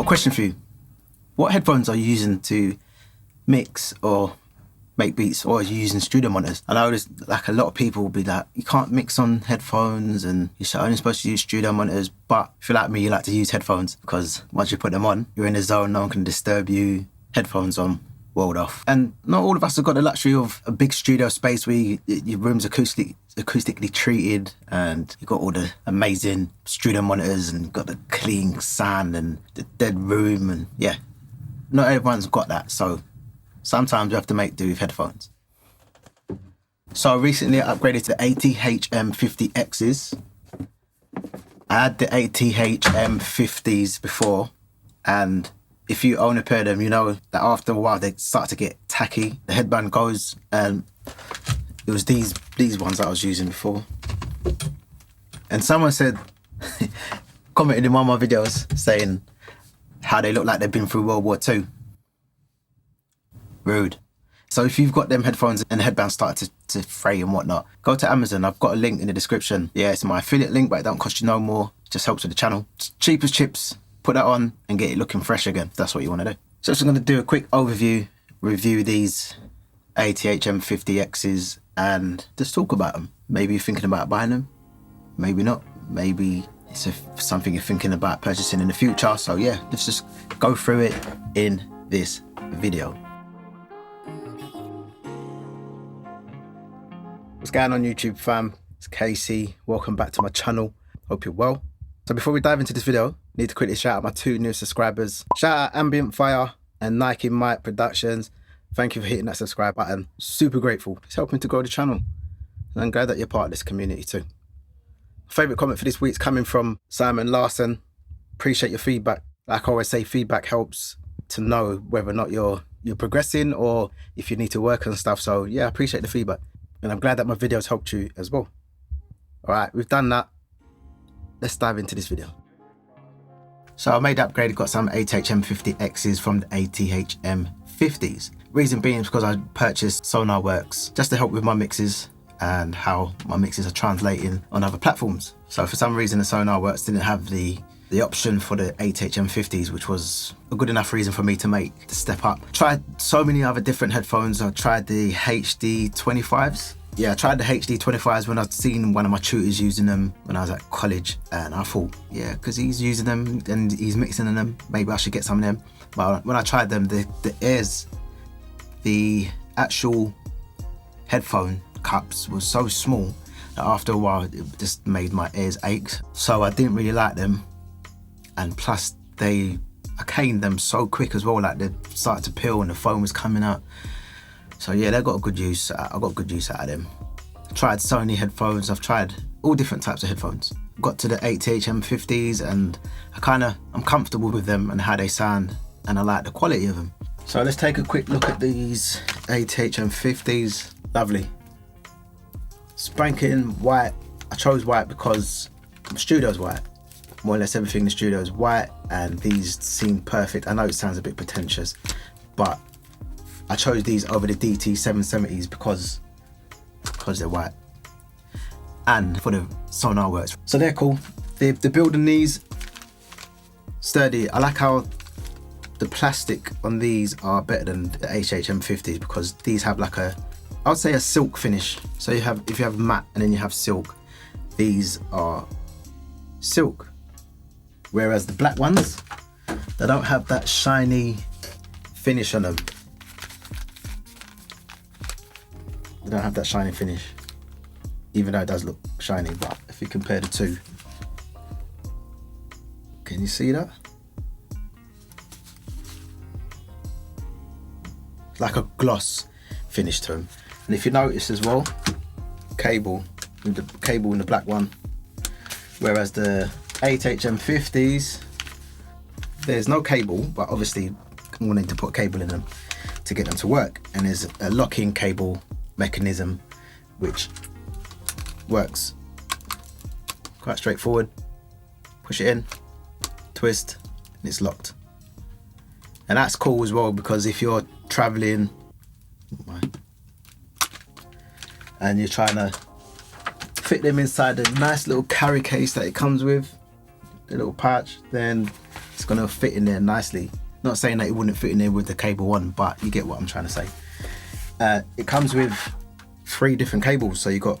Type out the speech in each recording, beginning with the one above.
a question for you. What headphones are you using to mix or make beats, or are you using studio monitors? I know there's like a lot of people will be like, you can't mix on headphones and you're only supposed to use studio monitors, but if you're like me, you like to use headphones because once you put them on, you're in the zone, no one can disturb you. Headphones on, world off. And not all of us have got the luxury of a big studio space where your room's acoustically treated and you've got all the amazing studio monitors and you've got the clean sound and the dead room, and yeah, not everyone's got that, so sometimes you have to make do with headphones. So recently I upgraded to the ATHM50Xs. I had the ATHM50s before, and if you own a pair of them, you know that after a while they start to get tacky. The headband goes, and it was these ones that I was using before. And someone said, commented in one of my videos saying how they look like they've been through World War II. Rude. So if you've got them headphones and the headband started to fray and whatnot, go to Amazon. I've got a link in the description. Yeah, it's my affiliate link, but it don't cost you no more. It just helps with the channel. It's cheap as chips. Put that on and get it looking fresh again, if that's what you want to do. So I'm just going to do a quick overview, review these ATHM50Xs and just talk about them. Maybe you're thinking about buying them, maybe not. Maybe it's something you're thinking about purchasing in the future. So yeah, let's just go through it in this video. What's going on YouTube fam? It's KC. Welcome back to my channel. Hope you're well. So before we dive into this video, I need to quickly shout out my 2 new subscribers. Shout out Ambient Fire and Nike Mike Productions. Thank you for hitting that subscribe button. Super grateful. It's helping to grow the channel. And I'm glad that you're part of this community too. My favourite comment for this week is coming from Simon Larson. Appreciate your feedback. Like I always say, feedback helps to know whether or not you're progressing or if you need to work on stuff. So yeah, I appreciate the feedback. And I'm glad that my videos helped you as well. All right, we've done that. Let's dive into this video. So I made the upgrade, got some ATHM50Xs from the ATHM50s. Reason being is because I purchased SonarWorks just to help with my mixes and how my mixes are translating on other platforms. So for some reason the SonarWorks didn't have the option for the ATHM50s, which was a good enough reason for me to make the step up. Tried so many other different headphones. I tried the HD25s. Yeah, I tried the HD25s when I'd seen one of my tutors using them when I was at college, and I thought, yeah, because he's using them and he's mixing in them, maybe I should get some of them. But when I tried them, the ears, the actual headphone cups was so small that after a while it just made my ears ache. So I didn't really like them. And plus I caned them so quick as well, like they started to peel and the foam was coming out. So yeah, they got a good use. I got good use out of them. I tried Sony headphones. I've tried all different types of headphones. Got to the ATHM50s and I'm comfortable with them and how they sound, and I like the quality of them. So let's take a quick look at these ATHM50s. Lovely. Spanking white. I chose white because the studio's white. More or less everything in the studio is white, and these seem perfect. I know it sounds a bit pretentious, but I chose these over the DT770s because they're white, and for the SonarWorks. So they're cool. The build on these, sturdy. I like how the plastic on these are better than the ATHM50s because these have like I would say a silk finish. So if you have matte and then you have silk, these are silk. Whereas the black ones, they don't have that shiny finish on them. They don't have that shiny finish, even though it does look shiny. But if you compare the two, can you see that? It's like a gloss finish to them. And if you notice as well, cable in the black one, whereas the ATHM50s, there's no cable, but obviously I'm wanting to put cable in them to get them to work, and there's a lock-in cable mechanism which works quite straightforward. Push it in, twist, and it's locked. And that's cool as well, because if you're traveling and you're trying to fit them inside the nice little carry case that it comes with, the little pouch, then it's it's gonna fit in there nicely. Not saying that it wouldn't fit in there with the cable on, but you get what I'm trying to say. It comes with 3 different cables. So you got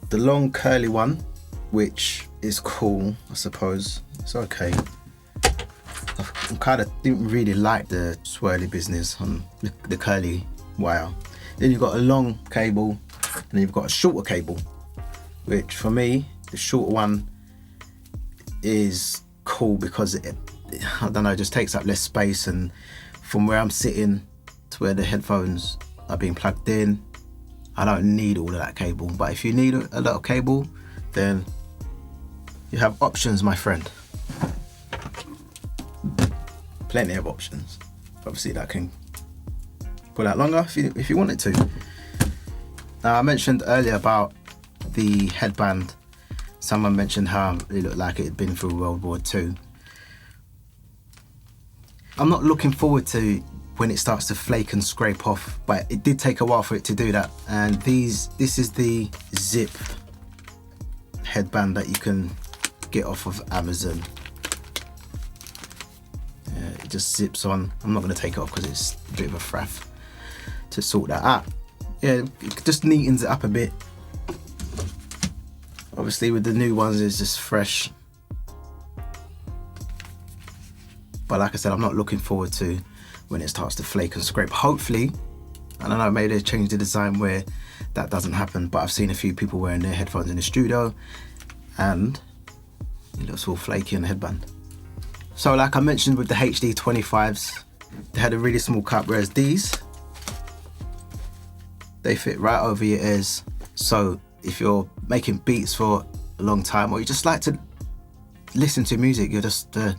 the long curly one, which is cool, I suppose. It's okay. I kind of didn't really like the swirly business on the curly wire. Then you've got a long cable, and then you've got a shorter cable, which for me, the shorter one is cool because it, I don't know, just takes up less space, and from where I'm sitting to where the headphones are being plugged in, I don't need all of that cable. But if you need a lot of cable, then you have options, my friend. Plenty of options. Obviously that can pull out longer if you want it to. Now, I mentioned earlier about the headband. Someone mentioned how it looked like it had been through World War II. I'm not looking forward to when it starts to flake and scrape off, but it did take a while for it to do that. And this is the zip headband that you can get off of Amazon. It just zips on. I'm not going to take it off because it's a bit of a faff to sort that out. Yeah, it just neatens it up a bit. Obviously with the new ones, it's just fresh. But like I said, I'm not looking forward to when it starts to flake and scrape. Hopefully, I don't know, maybe they change the design where that doesn't happen, but I've seen a few people wearing their headphones in the studio and it looks all flaky on the headband. So like I mentioned with the HD25s, they had a really small cup, whereas these, they fit right over your ears. So if you're making beats for a long time, or you just like to listen to music, you're just a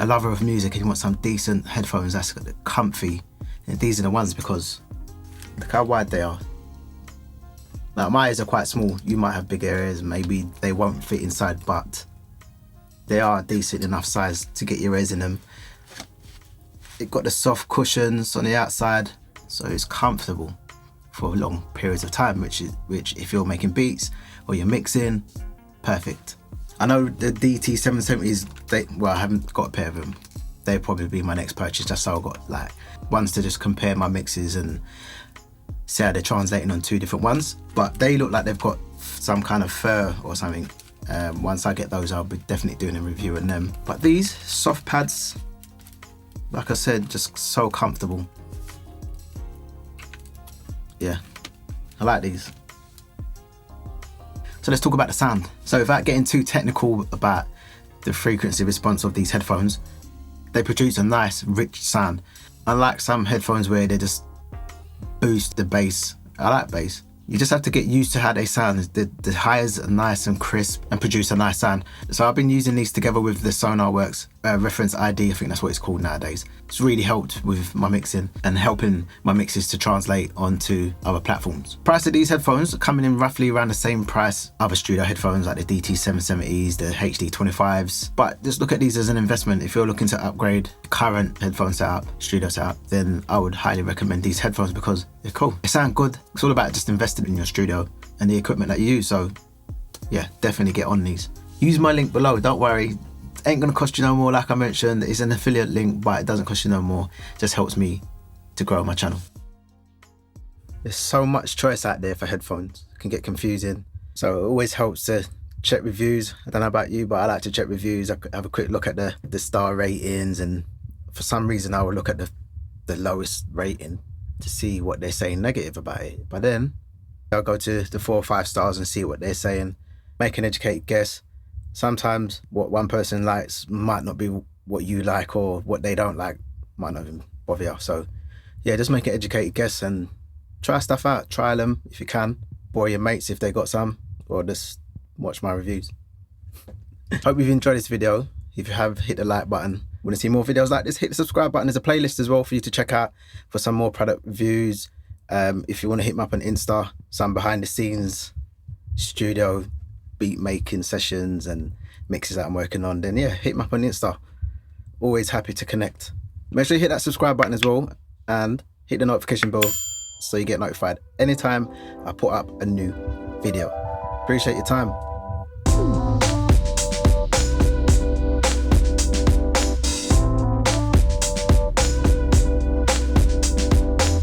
lover of music and you want some decent headphones that's comfy, and these are the ones, because look how wide they are. Now my ears are quite small, you might have bigger ears, maybe they won't fit inside, but they are a decent enough size to get your ears in them. It got the soft cushions on the outside, so it's comfortable for long periods of time, which if you're making beats or you're mixing, perfect. I know the DT770s, well, I haven't got a pair of them. They'll probably be my next purchase, just so I've got like ones to just compare my mixes and see how they're translating on 2 different ones. But they look like they've got some kind of fur or something. Once I get those, I'll be definitely doing a review on them. But these soft pads, like I said, just so comfortable. Yeah, I like these. So let's talk about the sound. So without getting too technical about the frequency response of these headphones, they produce a nice, rich sound. Unlike some headphones where they just boost the bass. I like bass. You just have to get used to how they sound. The highs are nice and crisp and produce a nice sound. So I've been using these together with the SonarWorks Reference ID, I think that's what it's called nowadays. It's really helped with my mixing and helping my mixes to translate onto other platforms. Price of these headphones are coming in roughly around the same price other studio headphones like the DT770s, the HD25s. But just look at these as an investment. If you're looking to upgrade current headphone setup, studio setup, then I would highly recommend these headphones because they're cool. They sound good. It's all about just investing in your studio and the equipment that you use. So yeah, definitely get on these. Use my link below, don't worry. Ain't gonna cost you no more. Like I mentioned, it's an affiliate link, but it doesn't cost you no more. It just helps me to grow my channel. There's so much choice out there for headphones. It can get confusing. So it always helps to check reviews. I don't know about you, but I like to check reviews. I have a quick look at the star ratings, and for some reason I will look at the lowest rating to see what they're saying negative about it. But then I'll go to the 4 or 5 stars and see what they're saying, make an educated guess. Sometimes what one person likes might not be what you like, or what they don't like might not even bother you. So yeah, just make an educated guess and try stuff out. Try them if you can. Borrow your mates if they got some, or just watch my reviews. Hope you've enjoyed this video. If you have, hit the like button. Want to see more videos like this, hit the subscribe button. There's a playlist as well for you to check out for some more product reviews. If you want to hit me up on Insta, some behind the scenes studio beat making sessions and mixes that I'm working on, then yeah, hit me up on Insta. Always happy to connect. Make sure you hit that subscribe button as well and hit the notification bell so you get notified anytime I put up a new video. Appreciate your time.